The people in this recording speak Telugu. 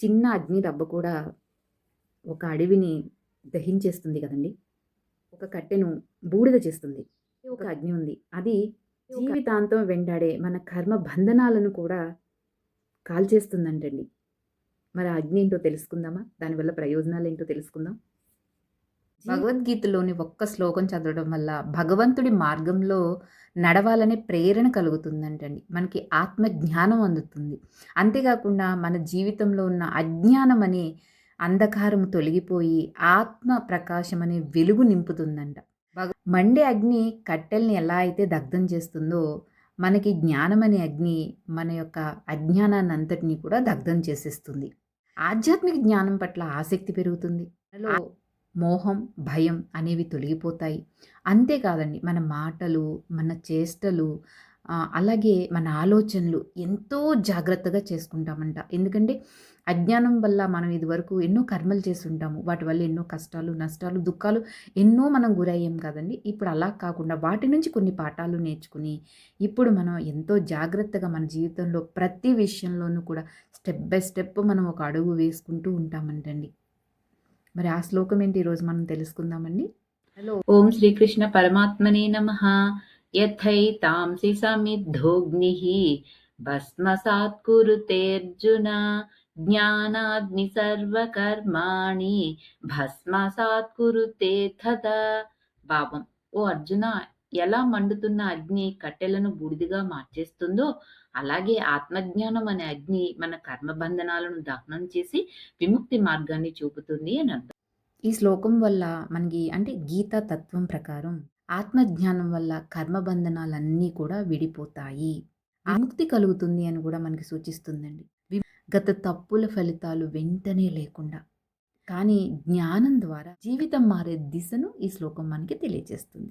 చిన్న అగ్ని దెబ్బ కూడా ఒక అడవిని దహించేస్తుంది కదండీ! ఒక కట్టెను బూడిద చేస్తుంది. ఒక అగ్ని ఉంది. అది జీవితాంతం వెంటాడే మన కర్మ బంధనాలను కూడా కాల్చేస్తుందంటండి. మరి ఆ అగ్ని ఏంటో తెలుసుకుందామా? దానివల్ల ప్రయోజనాలేంటో తెలుసుకుందాం. భగవద్గీతలోని ఒక్క శ్లోకం చదవడం వల్ల భగవంతుడి మార్గంలో నడవాలనే ప్రేరణ కలుగుతుందంటండి. మనకి ఆత్మ జ్ఞానం అందుతుంది. అంతేకాకుండా మన జీవితంలో ఉన్న అజ్ఞానం అనే అంధకారం తొలగిపోయి ఆత్మ ప్రకాశం అనే వెలుగు నింపుతుందంట. మండే అగ్ని కట్టెల్ని ఎలా అయితే దగ్ధం చేస్తుందో, మనకి జ్ఞానం అనే అగ్ని మన యొక్క అజ్ఞానాన్ని అంతటినీ కూడా దగ్ధం చేసేస్తుంది. ఆధ్యాత్మిక జ్ఞానం పట్ల ఆసక్తి పెరుగుతుంది. మనలో మోహం, భయం అనేవి తొలగిపోతాయి. అంతేకాదండి మన మాటలు, మన చేష్టలు అలాగే మన ఆలోచనలు ఎంతో జాగ్రత్తగా చేసుకుంటామంట. ఎందుకంటే అజ్ఞానం వల్ల మనం ఇదివరకు ఎన్నో కర్మలు చేసుంటాము. వాటి వల్ల ఎన్నో కష్టాలు, నష్టాలు, దుఃఖాలు ఎన్నో మనం గురయ్యాం కదండీ! ఇప్పుడు అలా కాకుండా వాటి నుంచి కొన్ని పాఠాలు నేర్చుకుని, ఇప్పుడు మనం ఎంతో జాగ్రత్తగా మన జీవితంలో ప్రతి విషయంలోనూ కూడా స్టెప్ బై స్టెప్ మనం ఒక అడుగు వేసుకుంటూ ఉంటామంటండి. మరి ఆ శ్లోకం ఏంటి ఈరోజు మనం తెలుసుకుందామండి. హలో ఓం శ్రీకృష్ణ పరమాత్మనే నమః. యథైతాంసి సమిద్ధోగ్నిః భస్మసాత్ కురుతేర్జున జ్ఞానాగ్ని సర్వకర్మాణి భస్మసాత్ కురుతే తథా. భావం: ఓ అర్జున, ఎలా మండుతున్న అగ్ని కట్టెలను బూడిదగా మార్చేస్తుందో, అలాగే ఆత్మజ్ఞానం అనే అగ్ని మన కర్మబంధనాలను దహనం చేసి విముక్తి మార్గాన్ని చూపుతుంది అని అర్థం. ఈ శ్లోకం వల్ల మనకి అంటే గీతా తత్వం ప్రకారం ఆత్మజ్ఞానం వల్ల కర్మబంధనాలన్నీ కూడా విడిపోతాయి. విముక్తి కలుగుతుంది అని కూడా మనకి సూచిస్తుందండి. గత తప్పుల ఫలితాలు వెంటనే లేకుండా, కానీ జ్ఞానం ద్వారా జీవితం మారే దిశను ఈ శ్లోకం మనకి తెలియజేస్తుంది.